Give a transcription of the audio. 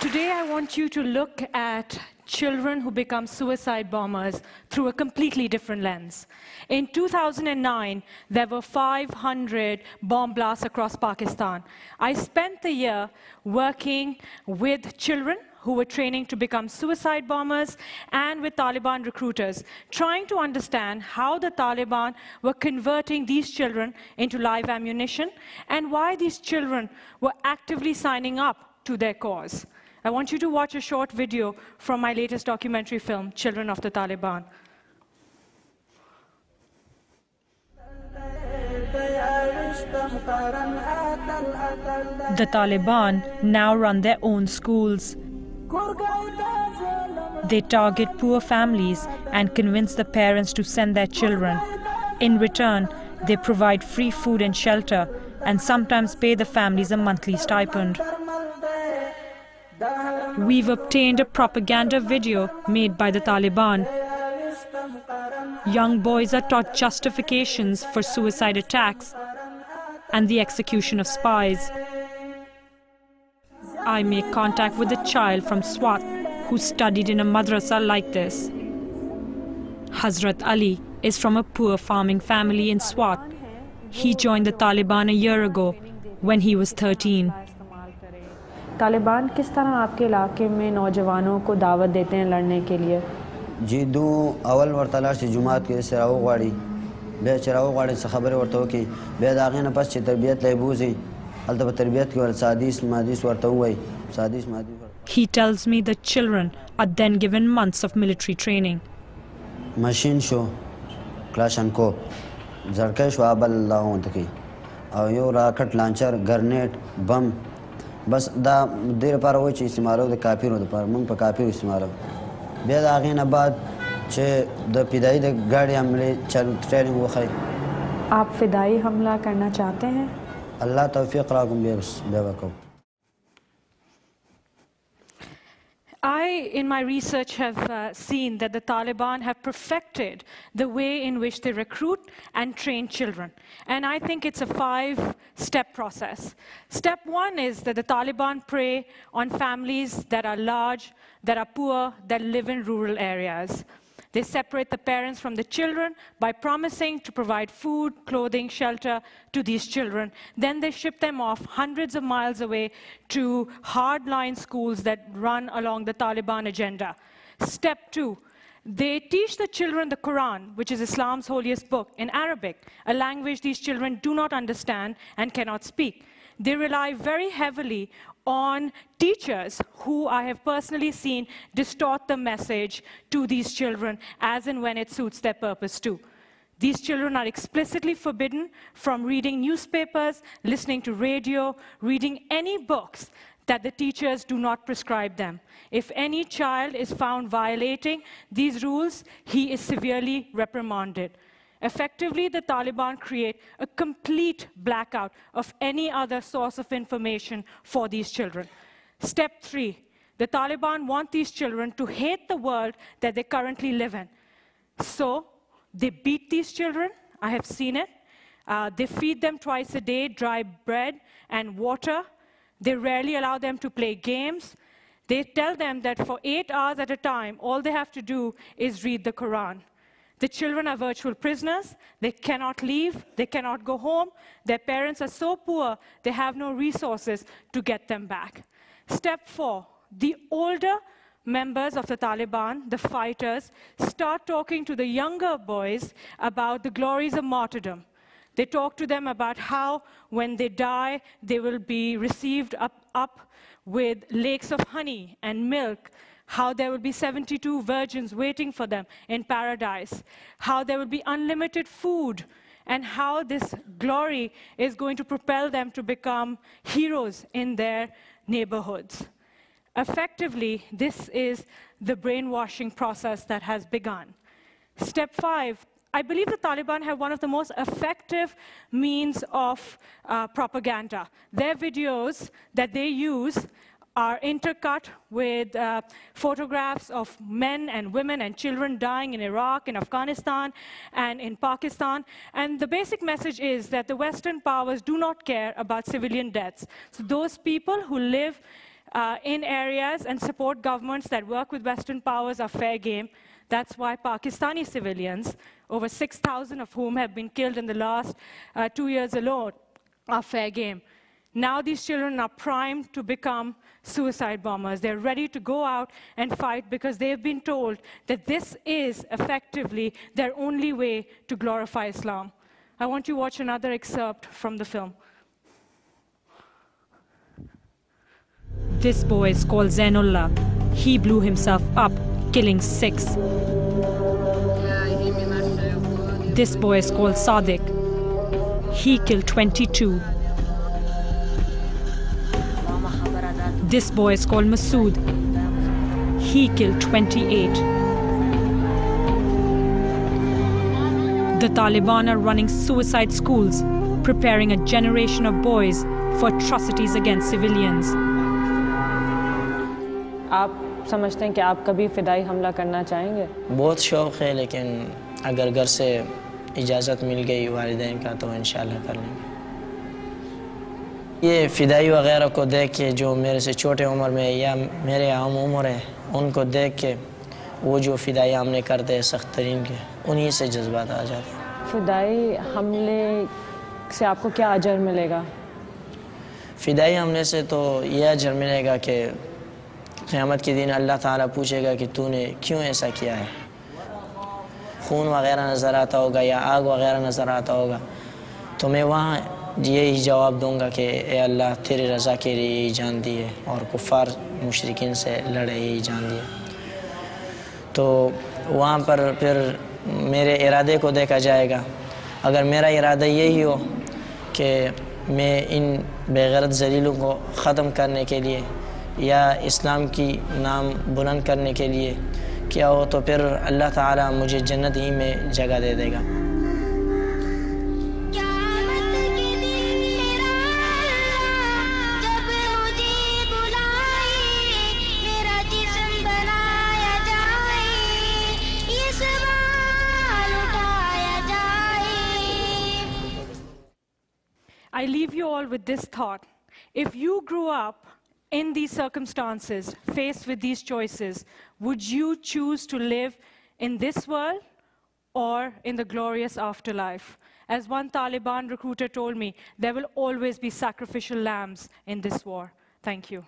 Today I want you to look at children who become suicide bombers through a completely different lens. In 2009, there were 500 bomb blasts across Pakistan. I spent the year working with children who were training to become suicide bombers and with Taliban recruiters, trying to understand how the Taliban were converting these children into live ammunition and why these children were actively signing up to their cause. I want you to watch a short video from my latest documentary film, Children of the Taliban. The Taliban now run their own schools. They target poor families and convince the parents to send their children. In return, they provide free food and shelter and sometimes pay the families a monthly stipend. We've obtained a propaganda video made by the Taliban. Young boys are taught justifications for suicide attacks and the execution of spies. I make contact with a child from Swat who studied in a madrasa like this. Hazrat Ali is from a poor farming family in Swat. He joined the Taliban a year ago when he was 13. Taliban किस तरह आपके इलाके में नौजवानों को दावत देते हैं लड़ने के लिए? जी दो अवल वर्तलाश जुमात के सराव गाड़ी बे चराव गाड़ी से खबर वर्तो की बे दागे न पस तरबियत लेबूजी अलतब तरबियत की वर सादिस मादिस वर्तो हुई सादिस मादिस. He tells me the children are then given months of military training. Machine शो क्लाशनको जरके शो अबल लाऊं तकी और यो रॉकेट लॉन्चर ग्रेनेड बम बस दा देर पर वो चीज़ इस्तेमाल हो काफी होता पर मंग पर काफी इस्तेमाल हो बेद आगे न बाद चे द पिदाई द गाड़ी हमले चल ट्रेनिंग वो खाई. आप फिदाई हमला करना चाहते हैं? अल्लाह तौफीक राकुम बेवकूफ. I, in my research, have seen that the Taliban have perfected the way in which they recruit and train children. And I think it's a 5-step process. Step 1 is that the Taliban prey on families that are large, that are poor, that live in rural areas. They separate the parents from the children by promising to provide food, clothing, shelter to these children. Then they ship them off hundreds of miles away to hardline schools that run along the Taliban agenda. Step 2, they teach the children the Quran, which is Islam's holiest book, in Arabic, a language these children do not understand and cannot speak. They rely very heavily on teachers who I have personally seen distort the message to these children as and when it suits their purpose too. These children are explicitly forbidden from reading newspapers, listening to radio, reading any books that the teachers do not prescribe them. If any child is found violating these rules, he is severely reprimanded. Effectively, the Taliban create a complete blackout of any other source of information for these children. Step 3, the Taliban want these children to hate the world that they currently live in. So they beat these children. I have seen it. They feed them twice a day dry bread and water. They rarely allow them to play games. They tell them that for 8 hours at a time, all they have to do is read the Quran. The children are virtual prisoners. They cannot leave. They cannot go home. Their parents are so poor, they have no resources to get them back. Step 4, the older members of the Taliban, the fighters, start talking to the younger boys about the glories of martyrdom. They talk to them about how when they die, they will be received up with lakes of honey and milk, how there will be 72 virgins waiting for them in paradise, how there will be unlimited food, and how this glory is going to propel them to become heroes in their neighborhoods. Effectively, this is the brainwashing process that has begun. Step 5, I believe the Taliban have one of the most effective means of propaganda. Their videos that they use are intercut with photographs of men and women and children dying in Iraq, in Afghanistan, and in Pakistan. And the basic message is that the Western powers do not care about civilian deaths. So those people who live in areas and support governments that work with Western powers are fair game. That's why Pakistani civilians, over 6,000 of whom have been killed in the last 2 years alone, are fair game. Now these children are primed to become suicide bombers. They're ready to go out and fight because they've been told that this is effectively their only way to glorify Islam. I want you to watch another excerpt from the film. This boy is called Zainullah. He blew himself up, killing 6. This boy is called Sadiq. He killed 22. This boy is called Masood. He killed 28. The Taliban are running suicide schools, preparing a generation of boys for atrocities against civilians. आप समझते हैं कि आप कभी फिदाई हमला करना चाहेंगे? बहुत शौक़ है, लेकिन अगर घर से इजाज़त मिल गई वालिदैन का तो इंशाल्लाह कर लेंगे। ये फ़िदाई वग़ैरह को देख के जो मेरे से छोटे उम्र में या मेरे आम उम्र है, उनको देख के वो जो फ़िदाई हमले करते हैं सख्त तरीन के, उन्हीं से जज्बात आ जाते हैं। फिदाई हमले से आपको क्या अजर मिलेगा? फ़िदाई हमले से तो यह अजर मिलेगा कि क़यामत के दिन अल्लाह ताला पूछेगा कि तूने क्यों ऐसा किया है। खून वग़ैरह नज़र आता होगा या आग वग़ैरह नज़र आता होगा, तो मैं वहाँ यही जवाब दूंगा कि ए अल्लाह तेरी रज़ा के लिए यही जान दी है और कुफ़ार मुशरिकीन से लड़े यही जान दिया। तो वहाँ पर फिर मेरे इरादे को देखा जाएगा। अगर मेरा इरादा यही हो कि मैं इन बेगैरत ज़लीलों को ख़त्म करने के लिए या इस्लाम की नाम बुलंद करने के लिए क्या हो, तो फिर अल्लाह ताला मुझे जन्नत ही में जगह दे देगा। I leave you all with this thought. If you grew up in these circumstances, faced with these choices, would you choose to live in this world or in the glorious afterlife? As one Taliban recruiter told me, there will always be sacrificial lambs in this war. Thank you.